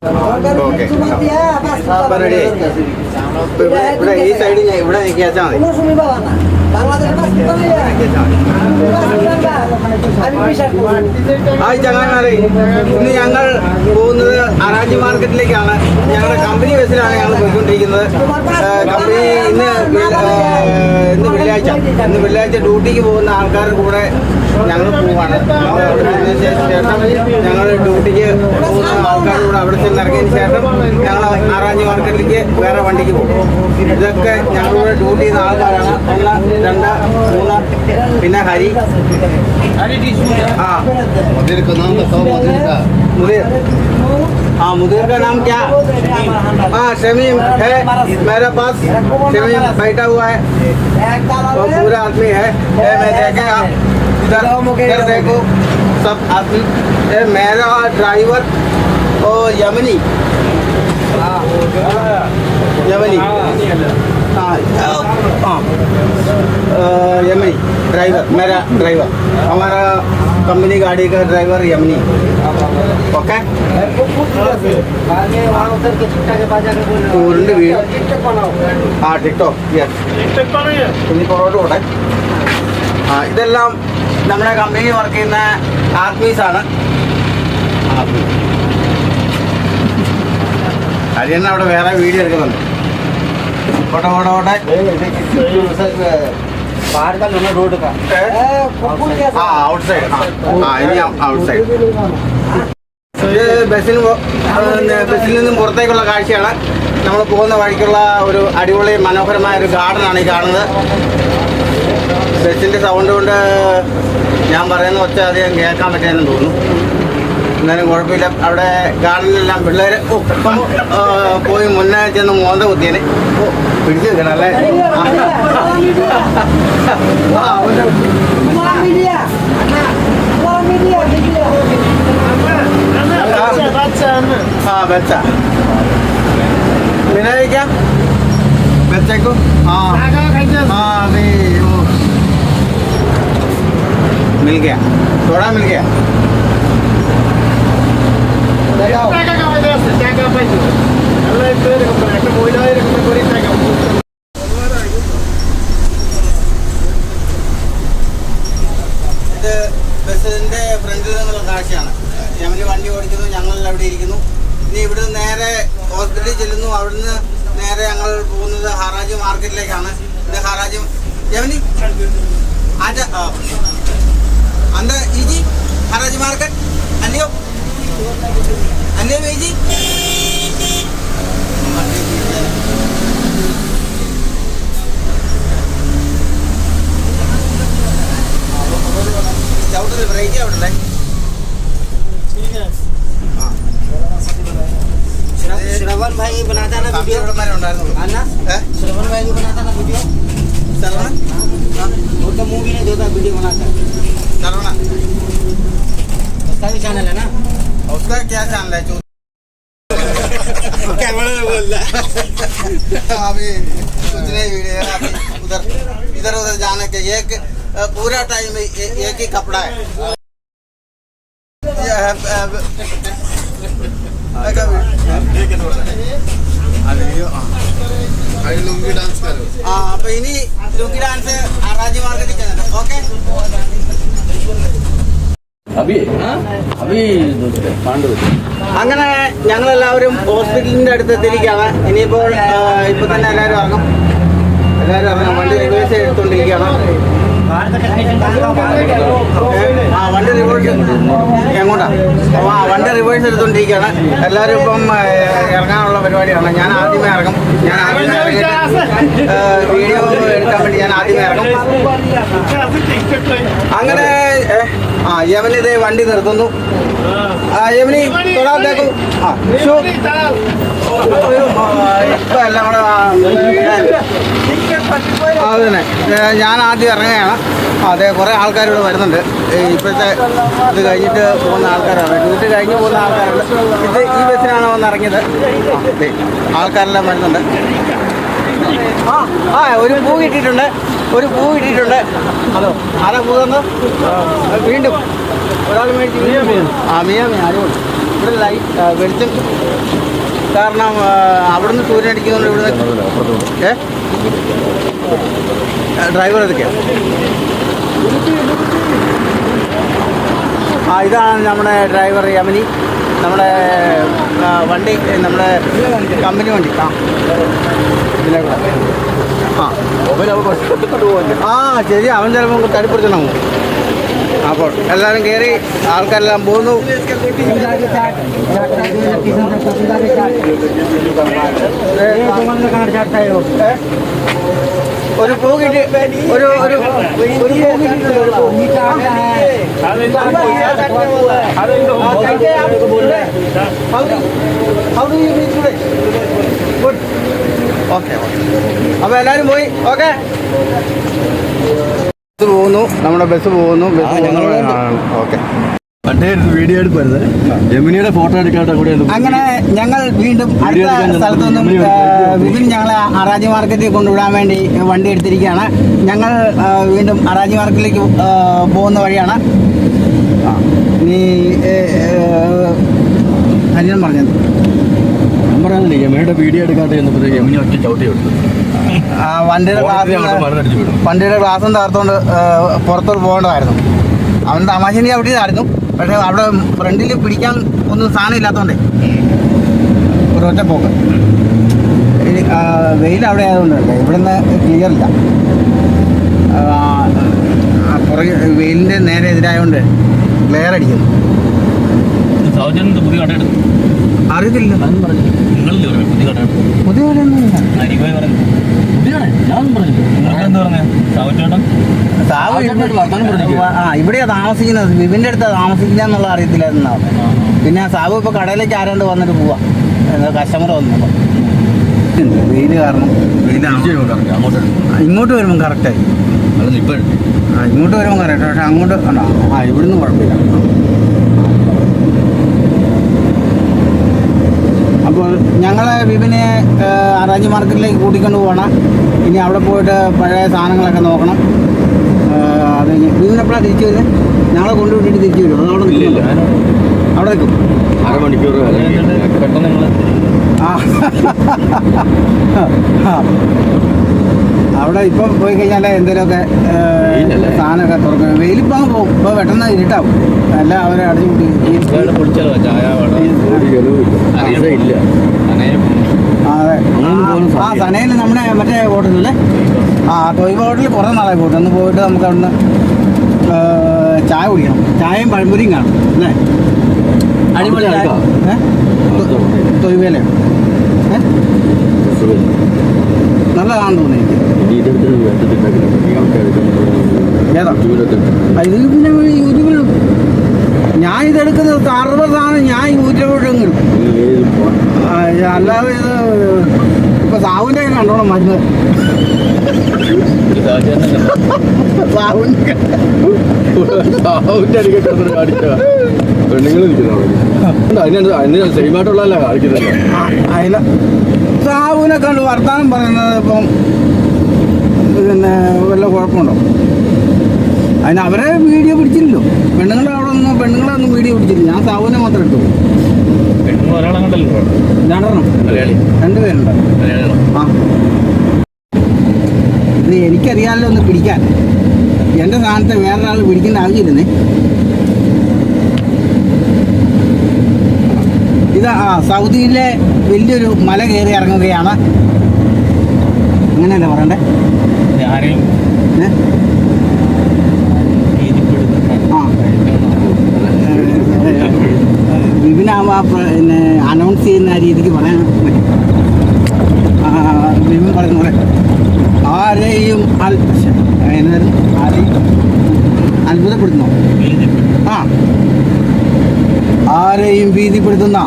Okay ready ഇവിടെ ഈ സൈഡിൽ ഇവിടെ നിൽക്കാച്ചാൽ ഹായ് ചങ്ങായിമാരെ, ഇന്ന് ഞങ്ങൾ പോകുന്നത് അറാജി മാർക്കറ്റിലേക്കാണ്. ഞങ്ങളുടെ കമ്പനി ബസ്സിലാണ് ഞങ്ങൾ പോയിക്കൊണ്ടിരിക്കുന്നത്. കമ്പനി ഇന്ന് വെള്ളിയാഴ്ച ഡ്യൂട്ടിക്ക് പോകുന്ന ആൾക്കാരുടെ കൂടെ ഞങ്ങൾ പോവാണ്. ഞങ്ങൾ ഡ്യൂട്ടിക്ക് പോകുന്ന ആൾക്കാരുടെ കൂടെ അവിടെ ചെന്ന് ഇറങ്ങിയതിന് ശേഷം ഞങ്ങൾ അറാജി മാർക്കറ്റിലേക്ക് വേറെ വണ്ടിക്ക് പോകും. ഇതൊക്കെ ഞങ്ങളുടെ ഡ്യൂട്ടി ചെയ്യുന്ന ആൾക്കാരാണ്. 1, 2, 3 പിന്നെ ഹരി. मुदीर का नाम क्या? हाँ शमीम है मेरे पास। शमीम बैठा हुआ है और पूरा आदमी है। मैं देखे आप इधर देखो सब आदमी। मेरा ड्राइवर और यमनी यमनी ड्राइवर, मेरा ड्राइवर, हमारा कंपनी गाड़ी का ड्राइवर यमनी। ओके हाँ टिकटॉक പുറകോട്ട്. ഇതെല്ലാം നമ്മുടെ കമ്പനി വർക്ക് ചെയ്യുന്ന ആർമീസാണ്. ഹരിയണ്ണ അവിടെ വേറെ വീഡിയോ എടുക്കുന്നുണ്ട്. ഓട്ടെ रोड का आउटसाइड. ഇനി ഔട്ട്സൈഡ്. ഇത് ബസ്സിൽ നിന്നും പുറത്തേക്കുള്ള കാഴ്ചയാണ്. നമ്മൾ പോകുന്ന വഴിക്കുള്ള ഒരു അടിപൊളി മനോഹരമായ ഒരു ഗാർഡനാണ് ഈ കാണുന്നത്. ബസ്സിൻ്റെ സൗണ്ട് കൊണ്ട് ഞാൻ പറയുന്ന ഒച്ച അധികം കേൾക്കാൻ പറ്റിയെന്ന് തോന്നുന്നു. എന്നാലും കുഴപ്പമില്ല. അവിടെ ഗാർഡനിലെല്ലാം പിള്ളേർ പോയി മുന്നേ ചെന്ന് മോന്ത കുത്തിയന് പിടിച്ചു നിൽക്കണം അല്ലേ. हाँ बच्चा मिला है क्या बच्चे को? हाँ अभी वो मिल गया, थोड़ा मिल गया. ഇത് ബസ്സിന്റെ ഫ്രണ്ടിൽ നിന്നുള്ള കാഴ്ചയാണ്. ഞങ്ങൾ വണ്ടി ഓടിക്കുന്നു, ഞങ്ങളെല്ലാം അവിടെ ഇരിക്കുന്നു. ഇനി ഇവിടുന്ന് നേരെ ഹോസ്പിറ്റലിൽ ചെല്ലുന്നു. അവിടുന്ന് നേരെ ഞങ്ങൾ പോകുന്നത് ഹറാജി മാർക്കറ്റിലേക്കാണ്. ഇത് ഹറാജി ജമനി ആറ്റ അന്ത ഈജി ഹറാജി മാർക്കറ്റ് അല്ലയോ അല്ലയോ ഈജി. चौधरी ब्रेक है उधर ठीक है. श्रवण भाई बनाता ना वीडियो आना. श्रवण भाई भी बनाता ना वीडियो. श्रवण वो तो मूवी नहीं देता, वीडियो बनाता है. श्रवण उसका भी चैनल है ना. उसका क्या चैनल है? कैमरा में बोल रहा है अभी कुछ नहीं वीडियो. अभी इधर उधर जाने के एक पूरा टाइम एक ही कपड़ा है. लुंगी डांस करो. हाँ अപ്പൊ ഇനി ലുങ്കി ഡാൻസ് അറാജി മാർക്കറ്റിൽ ചെന്നിട്ട്. ഓക്കെ അങ്ങനെ ഞങ്ങളെല്ലാവരും ഹോസ്പിറ്റലിന്റെ അടുത്ത് എത്തിയിരിക്കുകയാണ്. ഇനിയിപ്പോൾ ഇപ്പൊ തന്നെ എല്ലാവരും ഇറങ്ങും. വണ്ടി റിവേഴ്സ് എടുത്തോണ്ടിരിക്കുകയാണ്. വണ്ടി റിവേഴ്സ് എങ്ങോട്ടാ? വണ്ടി റിവേഴ്സ് എടുത്തോണ്ടിരിക്കുകയാണ്. എല്ലാവരും ഇപ്പം ഇറങ്ങാനുള്ള പരിപാടിയാണ്. ഞാൻ ആദ്യമേ ഇറങ്ങും. വീഡിയോ എടുക്കാൻ വേണ്ടി ഞാൻ ആദ്യമേ ഇറങ്ങും. അങ്ങനെ യമനി ഇതേ വണ്ടി നിർത്തുന്നു. യമനി തൊടാത്തേക്കും. ഇപ്പം എല്ലാം കൂടെ അത് തന്നെ ഞാൻ ആദ്യം ഇറങ്ങുകയാണ്. അതെ കുറേ ആൾക്കാരിവിടെ വരുന്നുണ്ട്. ഇപ്പോഴത്തെ ഇത് കഴിഞ്ഞിട്ട് പോകുന്ന ആൾക്കാരാണ്. ഡ്യൂട്ടി കഴിഞ്ഞ് പോകുന്ന ആൾക്കാരുണ്ട്. ഇത് ഈ ബസ്സിനാണ് വന്ന് ഇറങ്ങിയത്. ആൾക്കാരെല്ലാം വരുന്നുണ്ട്. ഒരു പൂ കിട്ടിയിട്ടുണ്ട്. ഹലോ ആരാ പൂ തന്നു? വീണ്ടും ഒരാൾ മേടിച്ച് മിയ ആരും ഇവിടെ ലൈറ്റ് വെളിച്ചം കാരണം അവിടുന്ന് സൂര്യൻ അടിക്കുന്നുണ്ട്. ഇവിടുന്ന് ഡ്രൈവർ ഏതൊക്കെയാണ്? ഇതാണ് നമ്മുടെ ഡ്രൈവർ യമനി. നമ്മുടെ വണ്ടി നമ്മുടെ കമ്പനി വണ്ടി. ശരി, അവൻ ചിലപ്പോൾ തടിപ്പിടിച്ചിട്ടുണ്ടാവും. അപ്പോൾ എല്ലാവരും കയറി, ആൾക്കാരെല്ലാം പോകുന്നു. ഒരു പൂ കിട്ടി, ഒരു ഓക്കെ. അപ്പോൾ എല്ലാവരും പോയി. ഓക്കെ, ബസ് പോകുന്നു, നമ്മുടെ ബസ് പോകുന്നു. ഓക്കെ, വീഡിയോ എടുപ്പരുത്, യമുനയുടെ ഫോട്ടോ എടുക്കാത്ത കൂടെ. അങ്ങനെ ഞങ്ങൾ വീണ്ടും അടുത്ത സ്ഥലത്തുനിന്നും വിപിൻ ഞങ്ങളെ അറാജി മാർക്കറ്റിൽ കൊണ്ടുവിടാൻ വേണ്ടി വണ്ടി എടുത്തിരിക്കുകയാണ്. ഞങ്ങൾ വീണ്ടും അറാജി മാർക്കറ്റിലേക്ക് പോകുന്ന വഴിയാണ്. നീ ഹരിജൻ പറഞ്ഞത് പറയാനില്ലേ, യമുനയുടെ വീഡിയോ എടുക്കാത്ത യമുന ഒറ്റ ചവിട്ടി കൊടുത്തു. വണ്ടിയുടെ ഗ്ലാസും തകർത്തുകൊണ്ട് പുറത്തോട്ട് പോകേണ്ടതായിരുന്നു. അവൻ തമാശനി ചവിട്ടിയതായിരുന്നു. പക്ഷേ അവിടെ ഫ്രണ്ടിൽ പിടിക്കാൻ ഒന്നും സാധനം ഇല്ലാത്തതുകൊണ്ടേ ഒരൊറ്റ പോക്ക്. വെയിൽ അവിടെ ആയതുകൊണ്ടല്ലേ ഇവിടെ നിന്ന് ക്ലിയർ ഇല്ല. പുറകെ വെയിലിൻ്റെ നേരെ എതിരായതുകൊണ്ട് ക്ലിയർ അടിക്കുന്നു. അറിയത്തില്ല, പുതിയ ഇവിടെയാ താമസിക്കുന്നത്. വിപിൻ്റെ അടുത്താണ് താമസിക്കുക എന്നുള്ള അറിയത്തില്ലായിരുന്നാണ്. പിന്നെ സാബു ഇപ്പോൾ കടയിലേക്ക് ആരാണ്ട് വന്നിട്ട് പോവാ, കസ്റ്റമർ വന്നപ്പോൾ. വെയിൽ കാരണം ഇങ്ങോട്ട് വരുമ്പം കറക്റ്റായി. ഇങ്ങോട്ട് വരുമ്പം കറക്റ്റ്, പക്ഷെ അങ്ങോട്ട് ഇവിടുന്ന് കുഴപ്പമില്ല. അപ്പോൾ ഞങ്ങൾ വിപിനെ അറാജി മാർക്കറ്റിലേക്ക് കൂട്ടിക്കൊണ്ട് പോകണം. ഇനി അവിടെ പോയിട്ട് പഴയ സാധനങ്ങളൊക്കെ നോക്കണം. അത് വിപിനെപ്പോഴാണ് തിരിച്ചു വരുന്നത്? ഞങ്ങളെ കൊണ്ടുവിട്ടിട്ട് തിരിച്ചു വരും. അത് അവിടെ നിൽക്കില്ല, അവിടെ നിൽക്കും. അരമണിക്കൂർ അവിടെ ഇപ്പം പോയി കഴിഞ്ഞാൽ എന്തെങ്കിലുമൊക്കെ സാധനമൊക്കെ തുറക്കും. വെയിലിപ്പോൾ അങ്ങ് പോകും. ഇപ്പോൾ പെട്ടെന്ന് ഇരുട്ടാവും. എല്ലാം അവരെ അടച്ചു കൂട്ടി. അതെ, സനയിൽ നമ്മുടെ മറ്റേ ഹോട്ടലല്ലേ, തൊയ്ബ ഹോട്ടലിൽ കുറേ നാളായി പോയിട്ട്. ഒന്ന് പോയിട്ട് നമുക്ക് അവിടുന്ന് ചായ കുടിക്കണം. ചായയും പഴംപൊരിയും കാണും അല്ലേ? അടിപൊളി ചായ. തൊയ്ബയിലെ നല്ലതാണെന്ന് തോന്നി എനിക്ക്. ഏതാ ഇത്? പിന്നെ യൂട്യൂബിൽ ഞാൻ ഇതെടുക്കുന്നത് സർവ്വതാണ്. ഞാൻ യൂട്യൂബിലെങ്കിലും അല്ലാതെ ഇത് ഇപ്പൊ സാവുവിൻ്റെ കണ്ടോണം മരുന്ന്. അതില സാവുവിനെ കണ്ട് വർത്താനം പറയുന്നത് ഇപ്പം പിന്നെ വല്ല കുഴപ്പമുണ്ടോ? അതിന് അവരെ വീഡിയോ പിടിച്ചില്ലല്ലോ. പെണ്ണുങ്ങളെ അവിടെ പെണ്ണുങ്ങളൊന്നും വീഡിയോ പിടിച്ചില്ല. ഞാൻ സാവുവിനെ മാത്രം എടുത്തു. രണ്ടുപേരുണ്ട്. ഇത് എനിക്കറിയാമല്ലോ ഒന്ന് പിടിക്കാൻ. എൻ്റെ സ്ഥാനത്ത് വേറൊരാൾ പിടിക്കേണ്ട ആവശ്യമില്ലെന്നേ. ഇത് സൗദിയിലെ വലിയൊരു മല കയറി ഇറങ്ങുകയാണ്. അങ്ങനെയല്ലേ പറയണ്ടേ? വിപിനാകുമ്പോൾ പിന്നെ അനൗൺസ് ചെയ്യുന്ന രീതിക്ക് പറയാൻ പറ്റും. വിപിൻ പറയുന്ന പോലെ ആരെയും അത്ഭുതപ്പെടുത്തുന്നു, ആരെയും ഭീതിപ്പെടുത്തുന്ന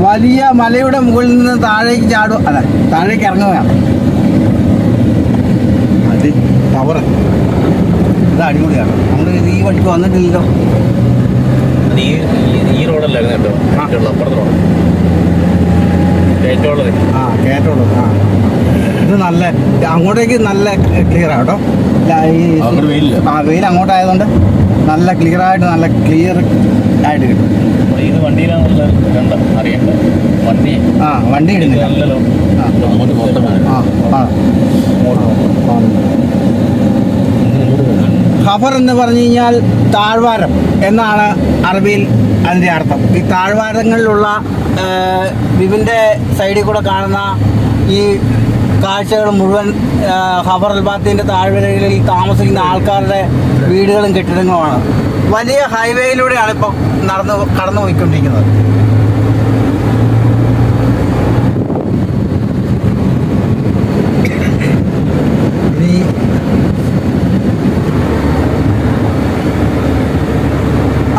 വലിയ മലയുടെ മുകളിൽ നിന്ന് താഴേക്ക് താഴേക്ക് ഇറങ്ങുകയാണ്. അത് ടവർ, ഇത് അടിപൊളിയാണ്. നമ്മൾ ഈ വഴിക്ക് വന്നിട്ടില്ലല്ലോ. ഈ റോഡല്ലായിരുന്നു കേട്ടോ, അപ്പുറത്തെ റോഡ് കയറ്റമുള്ളത്. കയറ്റമുള്ളത്. ഇത് നല്ല അങ്ങോട്ടേക്ക് നല്ല ക്ലിയർ ആട്ടോ. വെയിൽ അങ്ങോട്ടായതുകൊണ്ട് നല്ല ക്ലിയർ ആയിട്ട് കിട്ടും. ഇത് വണ്ടിയിലാണെന്നുള്ള അറിയണ്ട വണ്ടി വണ്ടി ഇടുന്നില്ല. നല്ലല്ലോ. ഖബർ എന്ന് പറഞ്ഞു കഴിഞ്ഞാൽ താഴ്വാരം എന്നാണ് അറബിയിൽ അതിൻ്റെ അർത്ഥം. ഈ താഴ്വാരങ്ങളിലുള്ള വിവിൻ്റെ സൈഡിൽ കൂടെ കാണുന്ന ഈ കാഴ്ചകൾ മുഴുവൻ ഖബർ അൽബാത്തിൻ്റെ താഴ്വരകളിൽ താമസിക്കുന്ന ആൾക്കാരുടെ വീടുകളും കെട്ടിടങ്ങളുമാണ്. വലിയ ഹൈവേയിലൂടെയാണ് ഇപ്പോൾ കടന്നു പോയിക്കൊണ്ടിരിക്കുന്നത്.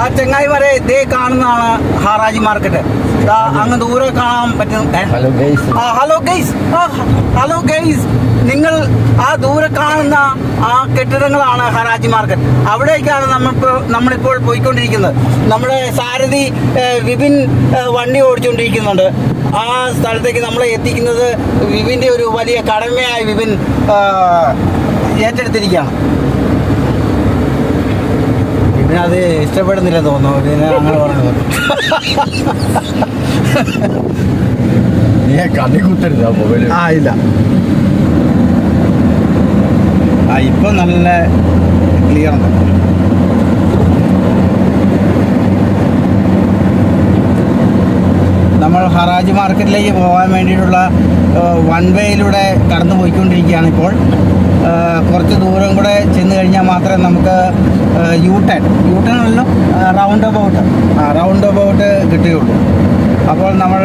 ആ ചെങ്ങായിമാരെ ഇതേ കാണുന്നതാണ് ഹറാജി മാർക്കറ്റ്. അങ്ങ് ദൂരെ കാണാൻ പറ്റും. ഹലോ ഗൈസ്, നിങ്ങൾ ആ ദൂരെ കാണുന്ന ആ കെട്ടിടങ്ങളാണ് ഹറാജി മാർക്കറ്റ്. അവിടേക്കാണ് നമ്മളിപ്പോൾ പോയിക്കൊണ്ടിരിക്കുന്നത്. നമ്മുടെ സാരഥി വിപിൻ വണ്ടി ഓടിച്ചുകൊണ്ടിരിക്കുന്നുണ്ട്. ആ സ്ഥലത്തേക്ക് നമ്മളെ എത്തിക്കുന്നത് വിപിൻ്റെ ഒരു വലിയ കടമയായി വിപിൻ ഏറ്റെടുത്തിരിക്കുകയാണ്. പിന്നെ അത് ഇഷ്ടപ്പെടുന്നില്ല തോന്നുന്നു. പിന്നെ അങ്ങനെ പറഞ്ഞു നീ കണ്ണി കുത്തരുത് മൊബൈൽ. ഇല്ല. ഇപ്പം നല്ല ക്ലിയർ ഉണ്ട്. നമ്മൾ ഹറാജി മാർക്കറ്റിലേക്ക് പോകാൻ വേണ്ടിയിട്ടുള്ള വൺ വേയിലൂടെ കടന്നു പോയിക്കൊണ്ടിരിക്കുകയാണ് ഇപ്പോൾ. കുറച്ച് ദൂരം കൂടെ ചെന്ന് കഴിഞ്ഞാൽ മാത്രമേ നമുക്ക് യൂട്ടേൺ അല്ലല്ലോ, റൗണ്ട് അബൌട്ട് കിട്ടുകയുള്ളൂ. അപ്പോൾ നമ്മൾ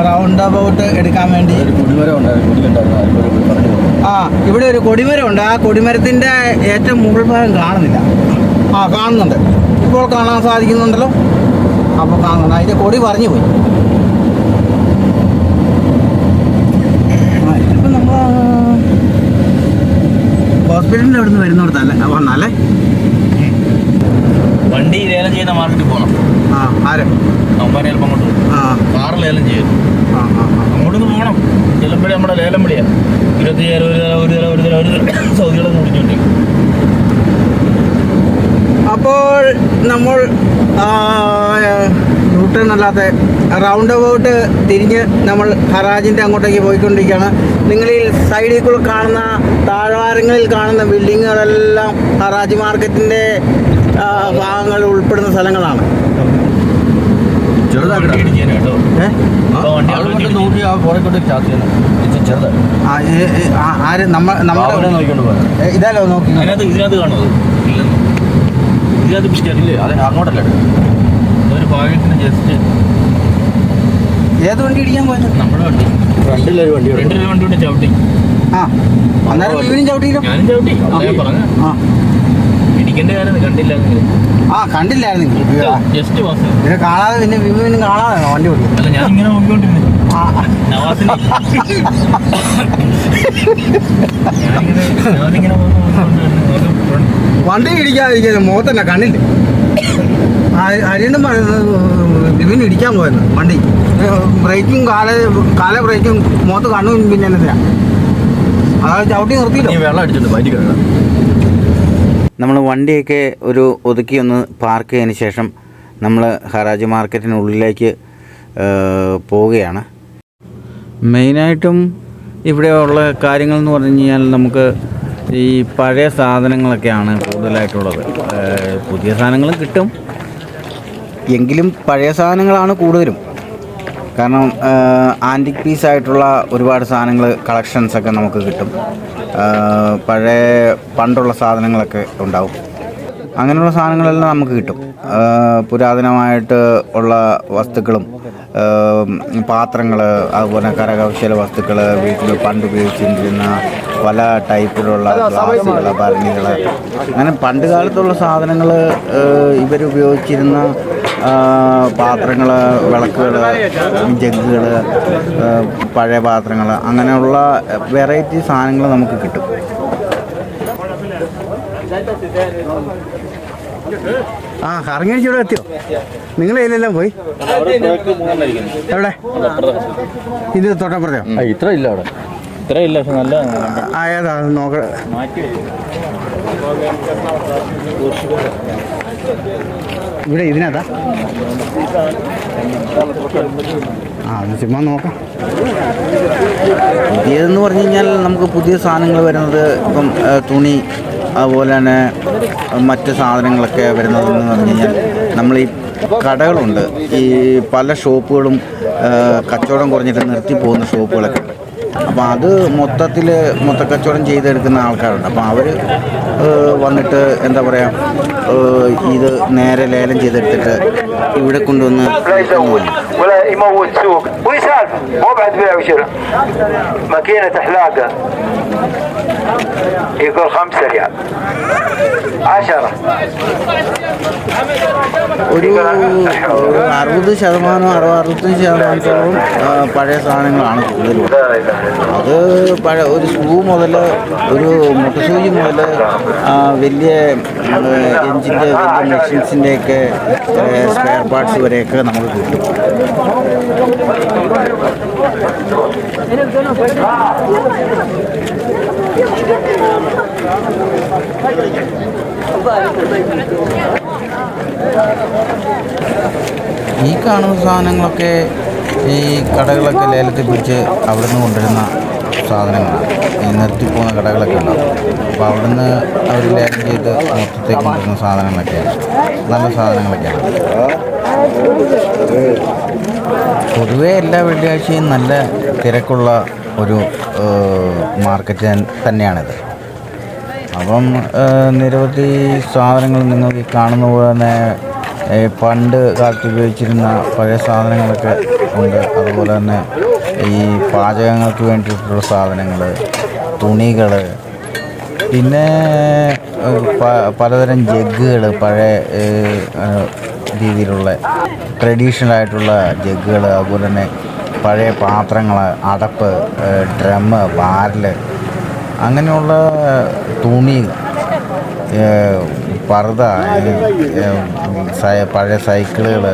റൗണ്ട് അബൌട്ട് എടുക്കാൻ വേണ്ടി ഇവിടെ ഒരു കൊടിമരമുണ്ട്. ആ കൊടിമരത്തിൻ്റെ ഏറ്റവും മുകൾ ഭാഗം കാണുന്നില്ല. കാണുന്നുണ്ട്, ഇപ്പോൾ കാണാൻ സാധിക്കുന്നുണ്ടല്ലോ. അപ്പോൾ കാണുന്നുണ്ട്, അതിൻ്റെ കൊടി പറഞ്ഞു പോയി. ഇതിപ്പോൾ നമ്മൾ ഹോസ്പിറ്റലിൻ്റെ അവിടെ നിന്ന് വരുന്നിടത്തല്ലേ വന്നാലേ. വണ്ടി ലേലം ചെയ്യുന്ന മാർക്കറ്റിൽ പോകണം. ആരും ചിലപ്പോൾ അങ്ങോട്ട് കാറ് ലേലം ചെയ്യും. അങ്ങോട്ടൊന്ന് പോകണം. ചിലപ്പോഴേ നമ്മുടെ ലേലം വിളിയാണ് 20,000 സൗദികളൊന്നും വിളിച്ചോണ്ടിരിക്കും. അപ്പോൾ നമ്മൾ യൂട്ടേൺ അല്ലാത്ത റൗണ്ട് അബൌട്ട് തിരിഞ്ഞ് നമ്മൾ ഹറാജിൻ്റെ അങ്ങോട്ടേക്ക് പോയിക്കൊണ്ടിരിക്കുകയാണ്. നിങ്ങൾ ഈ സൈഡിൽ കൂടെ കാണുന്ന താഴ്വാരങ്ങളിൽ കാണുന്ന ബിൽഡിങ്ങുകളെല്ലാം ഹറാജി മാർക്കറ്റിൻ്റെ ഭാഗങ്ങൾ ഉൾപ്പെടുന്ന സ്ഥലങ്ങളാണ്. ഇതാലോ നോക്കി ഇതിനകത്ത് കാണുന്നത് ഇതിനകത്ത് പിടിക്കാറില്ലേ? അത് അങ്ങോട്ടല്ല ഒരു ഭാഗത്തിന് ജസ്റ്റ്. ഏത് വണ്ടി ഇടിക്കാൻ പോയത്? നമ്മുടെ വണ്ടി ഫ്രണ്ടിലൊരു വണ്ടി കൊണ്ട് ചവിട്ടി. അന്നേരം വീണ്ടും ചവിട്ടിയില്ലോ. ഞാനും ചവിട്ടി. പറഞ്ഞു ഇടിക്കേണ്ട കാര്യം കണ്ടില്ലായിരുന്നു. കണ്ടില്ലായിരുന്നു. ജസ്റ്റ് പിന്നെ കാണാതെ പിന്നെ വീണ്ടും കാണാതെ വണ്ടി ഓടിക്കും. അല്ല, ഞാൻ ഇങ്ങനെ നോക്കിക്കൊണ്ടിരുന്നു. വണ്ടി ഇടിക്കാതിരിക്കാൻ മുഖത്തന്നെ കണ്ണില്ല. അരിയണ്ടും പറയുന്നത് വിപിൻ ഇടിക്കാൻ പോയിരുന്നു വണ്ടി. ബ്രേക്കും കാല ബ്രേക്കും മുഖത്ത് കണ്ണും പിന്നെ എന്നതിനാ. അതായത് ചവിട്ടി നിർത്തിയില്ല. വെള്ളം അടിച്ചിട്ട് ബൈക്ക് കിടക്കണം. നമ്മൾ വണ്ടിയൊക്കെ ഒതുക്കി ഒന്ന് പാർക്ക് ചെയ്തതിന് ശേഷം നമ്മൾ ഹറാജി മാർക്കറ്റിനുള്ളിലേക്ക് പോവുകയാണ്. മെയിനായിട്ടും ഇവിടെയുള്ള കാര്യങ്ങളെന്ന് പറഞ്ഞു കഴിഞ്ഞാൽ നമുക്ക് ഈ പഴയ സാധനങ്ങളൊക്കെയാണ് കൂടുതലായിട്ടുള്ളത്. പുതിയ സാധനങ്ങളും കിട്ടും, എങ്കിലും പഴയ സാധനങ്ങളാണ് കൂടുതലും. കാരണം ആൻറ്റിക് പീസായിട്ടുള്ള ഒരുപാട് സാധനങ്ങൾ കളക്ഷൻസൊക്കെ നമുക്ക് കിട്ടും. പണ്ടുള്ള സാധനങ്ങളൊക്കെ ഉണ്ടാവും. അങ്ങനെയുള്ള സാധനങ്ങളെല്ലാം നമുക്ക് കിട്ടും. പുരാതനമായിട്ട് ഉള്ള വസ്തുക്കളും പാത്രങ്ങൾ, അതുപോലെ കരകൗശല വസ്തുക്കൾ, വീട്ടിൽ പണ്ട് ഉപയോഗിച്ചിരുന്ന പല ടൈപ്പിലുള്ള ഗ്ലാസുകൾ, ഭരണികൾ, അങ്ങനെ പണ്ട് കാലത്തുള്ള സാധനങ്ങൾ, ഇവരുപയോഗിച്ചിരുന്ന പാത്രങ്ങൾ, വിളക്കുകൾ, ജഗ്ഗുകൾ, പഴയ പാത്രങ്ങൾ, അങ്ങനെയുള്ള വെറൈറ്റി സാധനങ്ങൾ നമുക്ക് കിട്ടും. കറങ്ങിയടിച്ച് ഇവിടെ എത്തിയോ? നിങ്ങൾ ഇതിലെല്ലാം പോയി എവിടെ? ഇത് തൊട്ടപ്പുറത്തോ? ഇത്ര ഇല്ല അവിടെ, ഇത്ര ഇല്ല. പക്ഷെ നല്ല ഏതാ നോക്ക. ഇവിടെ ഇതിനകത്താ അത് ചുമ്മാ നോക്കാം. പുതിയതെന്ന് പറഞ്ഞു കഴിഞ്ഞാൽ നമുക്ക് പുതിയ സാധനങ്ങൾ വരുന്നത് ഇപ്പം തുണി അതുപോലെ തന്നെ മറ്റ് സാധനങ്ങളൊക്കെ വരുന്നതെന്ന് പറഞ്ഞു കഴിഞ്ഞാൽ നമ്മൾ ഈ കടകളുണ്ട്, ഈ പല ഷോപ്പുകളും കച്ചവടം കുറഞ്ഞിട്ട് നിർത്തി പോകുന്ന ഷോപ്പുകളൊക്കെ ഉണ്ട്. അപ്പോൾ അത് മൊത്തക്കച്ചവടം ചെയ്തെടുക്കുന്ന ആൾക്കാരുണ്ട്. അപ്പോൾ അവർ വന്നിട്ട് എന്താ പറയുക, ഇത് നേരെ ലേലം ചെയ്തെടുത്തിട്ട് ഇവിടെ കൊണ്ടുവന്ന് ولا يموت سوق ويسالف مو بعد بيع وشراء. ماكينة حلاقة يقول 5 ريال 10. ഒരു 60-65% പഴയ സാധനങ്ങളാണ് കൂടുതലും. അത് ഒരു ഷൂ മുതൽ ഒരു മുട്ടസൂചി മുതൽ വലിയ എഞ്ചിൻ്റെ വലിയ മെഷീൻസിൻ്റെയൊക്കെ സ്പെയർ പാർട്സ് വരെയൊക്കെ നമുക്ക് കിട്ടും. ഈ കാണുന്ന സാധനങ്ങളൊക്കെ ഈ കടകളൊക്കെ ലേലത്തിൽ പിടിച്ച് അവിടെ നിന്ന് കൊണ്ടുവരുന്ന സാധനങ്ങളാണ്. ഈ നിർത്തിപ്പോകുന്ന കടകളൊക്കെ ഉണ്ടാവും. അപ്പോൾ അവിടെ നിന്ന് അവർ ലേലം ചെയ്ത് മൊത്തത്തേക്ക് കൊണ്ടുവരുന്ന സാധനങ്ങളൊക്കെയാണ്, നല്ല സാധനങ്ങളൊക്കെയാണ്. പൊതുവേ എല്ലാ വെള്ളിയാഴ്ചയും നല്ല തിരക്കുള്ള ഒരു മാർക്കറ്റ് തന്നെയാണിത്. അപ്പം നിരവധി സാധനങ്ങൾ നിങ്ങൾക്ക് കാണുന്ന പോലെ തന്നെ പണ്ട് കാലത്ത് ഉപയോഗിച്ചിരുന്ന പഴയ സാധനങ്ങളൊക്കെ ഉണ്ട്. അതുപോലെ തന്നെ ഈ പാചകങ്ങൾക്ക് വേണ്ടിയിട്ടുള്ള സാധനങ്ങൾ, തുണികൾ, പിന്നെ പലതരം ജഗ്ഗുകൾ, പഴയ രീതിയിലുള്ള ട്രഡീഷണൽ ആയിട്ടുള്ള ജഗ്ഗുകൾ, അതുപോലെ തന്നെ പഴയ പാത്രങ്ങൾ, അടപ്പ്, ഡ്രമ്മ്, ബാരൽ, അങ്ങനെയുള്ള തുണി, പർദ്ദ, പഴയ സൈക്കിളുകൾ,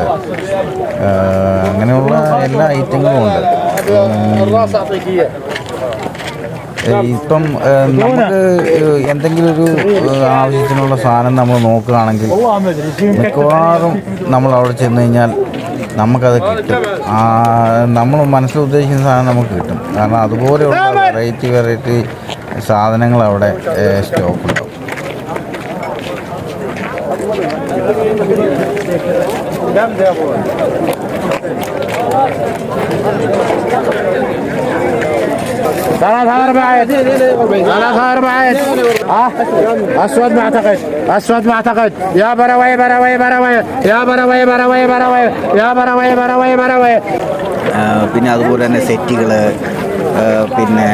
അങ്ങനെയുള്ള എല്ലാ ഐറ്റങ്ങളും ഉണ്ട്. ഇപ്പം നമുക്ക് എന്തെങ്കിലും ഒരു ആവശ്യത്തിനുള്ള സാധനം നമ്മൾ നോക്കുകയാണെങ്കിൽ മിക്കവാറും നമ്മൾ അവിടെ ചെന്ന് കഴിഞ്ഞാൽ നമുക്കത് കിട്ടും. നമ്മൾ മനസ്സിൽ ഉദ്ദേശിക്കുന്ന സാധനം നമുക്ക് കിട്ടും. കാരണം അതുപോലെയുള്ള വെറൈറ്റി സാധനങ്ങൾ അവിടെ സ്റ്റോക്ക് ഉണ്ടാവും. اسود ما اعتقد يا بروي يا بروي. പിന്നെ അതുപോലെ തന്നെ സെറ്റുകൾ, പിന്നെ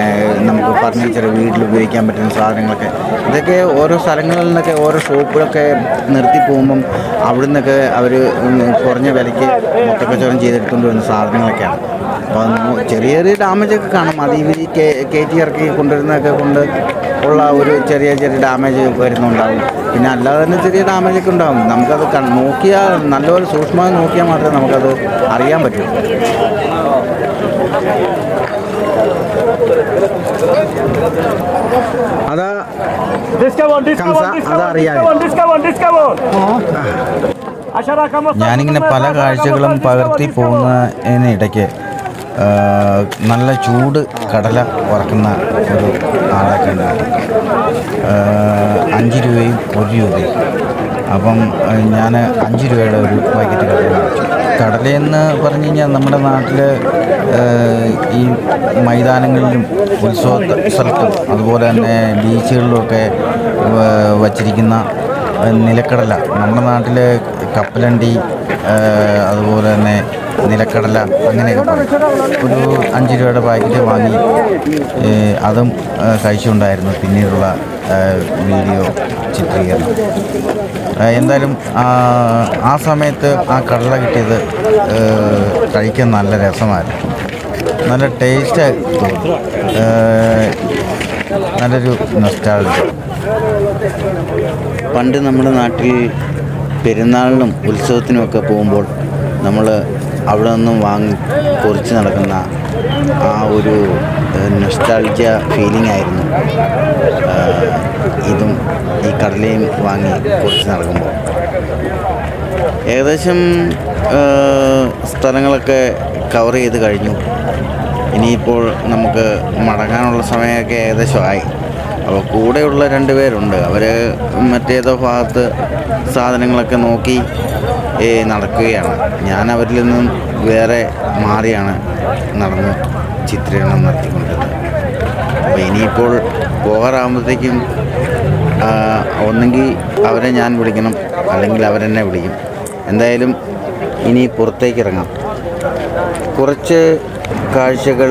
നമുക്ക് ഫർണിച്ചർ, വീട്ടിൽ ഉപയോഗിക്കാൻ പറ്റുന്ന സാധനങ്ങളൊക്കെ, ഇതൊക്കെ ഓരോ സ്ഥലങ്ങളിൽ നിന്നൊക്കെ ഓരോ ഷോപ്പുകളൊക്കെ നിർത്തി പോകുമ്പം അവിടെ നിന്നൊക്കെ അവർ കുറഞ്ഞ വിലയ്ക്ക് മൊത്തക്കച്ചവടം ചെയ്തെടുത്തുകൊണ്ട് വരുന്ന സാധനങ്ങളൊക്കെയാണ്. അപ്പോൾ ചെറിയ ചെറിയ ഡാമേജൊക്കെ കാണും. അത് ഇവർ കയറ്റി ഇറക്കി കൊണ്ടുവരുന്നതൊക്കെ കൊണ്ട് ഉള്ള ഒരു ചെറിയ ഡാമേജ് വരുന്നുണ്ടാവും. പിന്നെ അല്ലാതെ തന്നെ ചെറിയ ഡാമേജൊക്കെ ഉണ്ടാകും. നമുക്കത് നോക്കിയാൽ, നല്ലപോലെ സൂക്ഷ്മമായി നോക്കിയാൽ മാത്രമേ നമുക്കത് അറിയാൻ പറ്റൂ. അതാ അതറിയാം. ഞാനിങ്ങനെ പല കാഴ്ചകളും പകർത്തി പോകുന്നതിനിടയ്ക്ക് നല്ല ചൂട് കടല വറക്കുന്ന ഒരു ആളൊക്കെ ഉണ്ട്. 5 രൂപയും 1 രൂപയും. അപ്പം ഞാൻ 5 രൂപയുടെ ഒരു പാക്കറ്റ് കടല വാങ്ങിച്ചു. കടലയെന്ന് പറഞ്ഞു കഴിഞ്ഞാൽ നമ്മുടെ നാട്ടിൽ ഈ മൈതാനങ്ങളിലും ഉത്സവ സ്ഥലത്തും അതുപോലെ തന്നെ ബീച്ചുകളിലുമൊക്കെ വച്ചിരിക്കുന്ന നിലക്കടല, നമ്മുടെ നാട്ടിൽ കപ്പലണ്ടി, അതുപോലെ തന്നെ നിലക്കടല, അങ്ങനെയൊക്കെ പറയും. ഒരു 5 രൂപയുടെ പാക്കറ്റ് വാങ്ങി അതും കഴിച്ചുകൊണ്ടായിരുന്നു പിന്നീടുള്ള വീഡിയോ ചിത്രീകരണം. എന്തായാലും ആ സമയത്ത് ആ കടല കിട്ടിയത് കഴിക്കാൻ നല്ല രസമായിരുന്നു, നല്ല ടേസ്റ്റ് തോന്നി, നല്ലൊരു നൊസ്റ്റാൾജിയ. പണ്ട് നമ്മുടെ നാട്ടിൽ പെരുന്നാളിനും ഉത്സവത്തിനുമൊക്കെ പോകുമ്പോൾ നമ്മൾ അവിടെ നിന്നും വാങ്ങി കുറിച്ച് നടക്കുന്ന ആ ഒരു നൊസ്റ്റാൾജിയ ഫീലിംഗ് ആയിരുന്നു ഇതും ഈ കടലയും വാങ്ങി കുറിച്ച് നടക്കുമ്പോൾ. ഏകദേശം സ്ഥലങ്ങളൊക്കെ കവർ ചെയ്ത് കഴിഞ്ഞു. ഇനിയിപ്പോൾ നമുക്ക് മടങ്ങാനുള്ള സമയമൊക്കെ ഏകദേശമായി. അപ്പോൾ കൂടെയുള്ള 2 പേരുണ്ട്. അവർ മറ്റേതോ ഭാഗത്ത് സാധനങ്ങളൊക്കെ നോക്കി നടക്കുകയാണ്. ഞാൻ അവരിൽ നിന്നും വേറെ മാറിയാണ് നടന്ന് ചിത്രീകരണം നടത്തിക്കൊണ്ടിരുന്നത്. അപ്പോൾ ഇനിയിപ്പോൾ പോകാറാകുമ്പോഴത്തേക്കും ഒന്നെങ്കിൽ അവരെ ഞാൻ വിളിക്കണം, അല്ലെങ്കിൽ അവരെന്നെ വിളിക്കും. എന്തായാലും ഇനി പുറത്തേക്ക് ഇറങ്ങാം. കുറച്ച് കാഴ്ചകൾ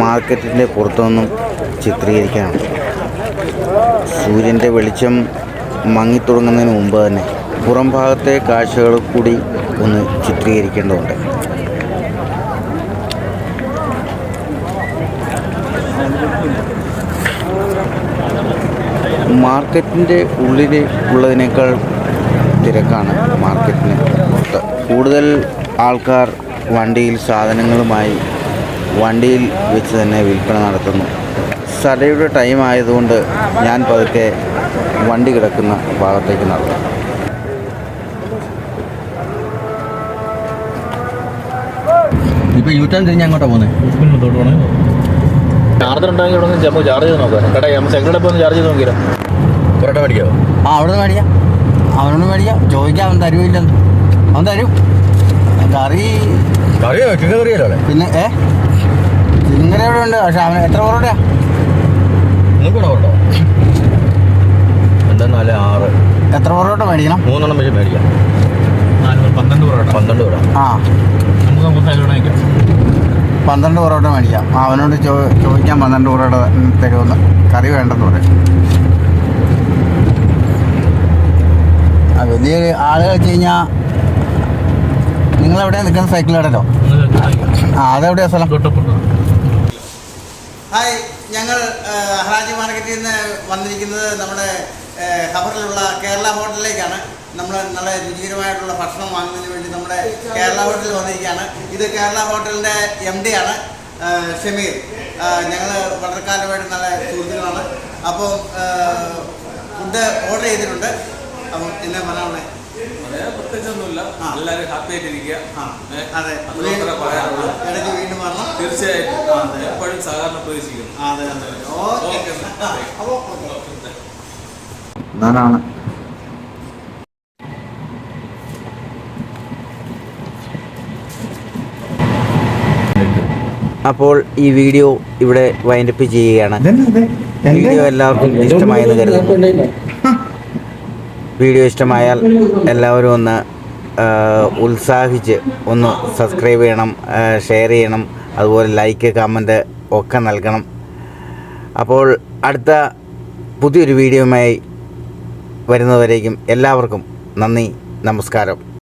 മാർക്കറ്റിൻ്റെ പുറത്തുനിന്നും ചിത്രീകരിക്കാനാണ്. സൂര്യൻ്റെ വെളിച്ചം മങ്ങിത്തുടങ്ങുന്നതിന് മുമ്പ് തന്നെ പുറം ഭാഗത്തെ കാഴ്ചകൾ കൂടി ഒന്ന് ചിത്രീകരിക്കേണ്ടതുണ്ട്. മാർക്കറ്റിൻ്റെ ഉള്ളിൽ ഉള്ളതിനേക്കാൾ തിരക്കാണ് മാർക്കറ്റിന് പുറത്ത്. കൂടുതൽ ആൾക്കാർ വണ്ടിയിൽ സാധനങ്ങളുമായി വണ്ടിയിൽ വെച്ച് തന്നെ വിൽപ്പന നടത്തുന്നു. സടയുടെ ടൈം ആയതുകൊണ്ട് ഞാൻ പതുക്കെ വണ്ടി കിടക്കുന്ന ഭാഗത്തേക്ക് നടന്നു. ഇപ്പോൾ യൂട്ടേൺ തിരിഞ്ഞ് അങ്ങോട്ടാണ് പോകുന്നത്. ചാർജർ ഉണ്ടെങ്കിൽ ഇവിടെ നിന്ന് ചാർജ് ചെയ്ത് നോക്കാം. കട സെക്കൻഡ് പോയി ചാർജ് ചെയ്ത് നോക്കിയാലോ. പൊറോട്ട മേടിക്കാമോ? അവിടെ നിന്ന് മേടിക്കാം, അവനോട് മേടിക്കാം. ചോദിക്കാം, അവൻ തരുമില്ലെന്ന്. അവൻ തരും. കറിയോ? ചിക്കൻ കറിയല്ലോ. പിന്നെ ചിക്കൻ കറി അവിടെ ഉണ്ട്. പക്ഷെ അവൻ എത്ര പൊറോട്ടയാ? നിങ്ങൾക്കൂടെ പൊറോട്ടോ? 2, 4, 6. എത്ര പൊറോട്ട മേടിക്കണം? 3 വെച്ച് മേടിക്കാം. 12 പൊറോട്ട. 12 പൊറോട്ട. നമുക്ക് സൈഡിലൂടെ നിൽക്കാം. 12 പൊറോട്ട മേടിക്കാം. അവനോട് ചോദിക്കാം 12 പൊറോട്ട തരുമെന്ന്. കറി വേണ്ടെന്ന് പറയും. വലിയ ആളുകൾ വെച്ച് കഴിഞ്ഞാൽ നിങ്ങളെവിടെയാണ് നിൽക്കുന്ന? സൈക്കിൾ കടയിലോ? അതെവിടെയാ സ്ഥലം? ഹായ്, ഞങ്ങൾ ഹറാജി മാർക്കറ്റിൽ നിന്ന് വന്നിരിക്കുന്നത് നമ്മുടെ ഖബറിലുള്ള കേരള ഹോട്ടലിലേക്കാണ്. നമ്മൾ നല്ല രുചികരമായിട്ടുള്ള ഭക്ഷണം വാങ്ങുന്നതിന് വേണ്ടി നമ്മുടെ കേരള ഹോട്ടലിൽ വന്നിരിക്കുകയാണ്. ഇത് കേരള ഹോട്ടലിൻ്റെ MD ആണ് ഷമീർ. ഞങ്ങൾ വളരെ കാലമായിട്ട് നല്ല സുഹൃത്തുക്കളാണ്. അപ്പോൾ ഫുഡ് ഓർഡർ ചെയ്തിട്ടുണ്ട്. അപ്പം എന്നെ പറയാനുള്ളത് പ്രത്യേകിച്ചൊന്നുമില്ല. എല്ലാവരും ഹാപ്പി ആയിട്ടിരിക്കുക. അതെ, ഇടയ്ക്ക് വീണ്ടും വരണം. തീർച്ചയായിട്ടും എപ്പോഴും സഹകരണം പ്രതീക്ഷിക്കുന്നു. അതെ അതെ, ഓക്കെ. അപ്പോൾ ഞാനാണ്. അപ്പോൾ ഈ വീഡിയോ ഇവിടെ വൈൻഡപ്പ് ചെയ്യുകയാണ്. വീഡിയോ എല്ലാവർക്കും ഇഷ്ടമായെന്ന് കരുതുന്നു. വീഡിയോ ഇഷ്ടമായാൽ എല്ലാവരും ഒന്ന് ഉത്സാഹിച്ച് ഒന്ന് സബ്സ്ക്രൈബ് ചെയ്യണം, ഷെയർ ചെയ്യണം, അതുപോലെ ലൈക്ക്, കമൻറ്റ് ഒക്കെ നൽകണം. അപ്പോൾ അടുത്ത പുതിയൊരു വീഡിയോയുമായി വരുന്നതുവരേക്കും എല്ലാവർക്കും നന്ദി, നമസ്കാരം.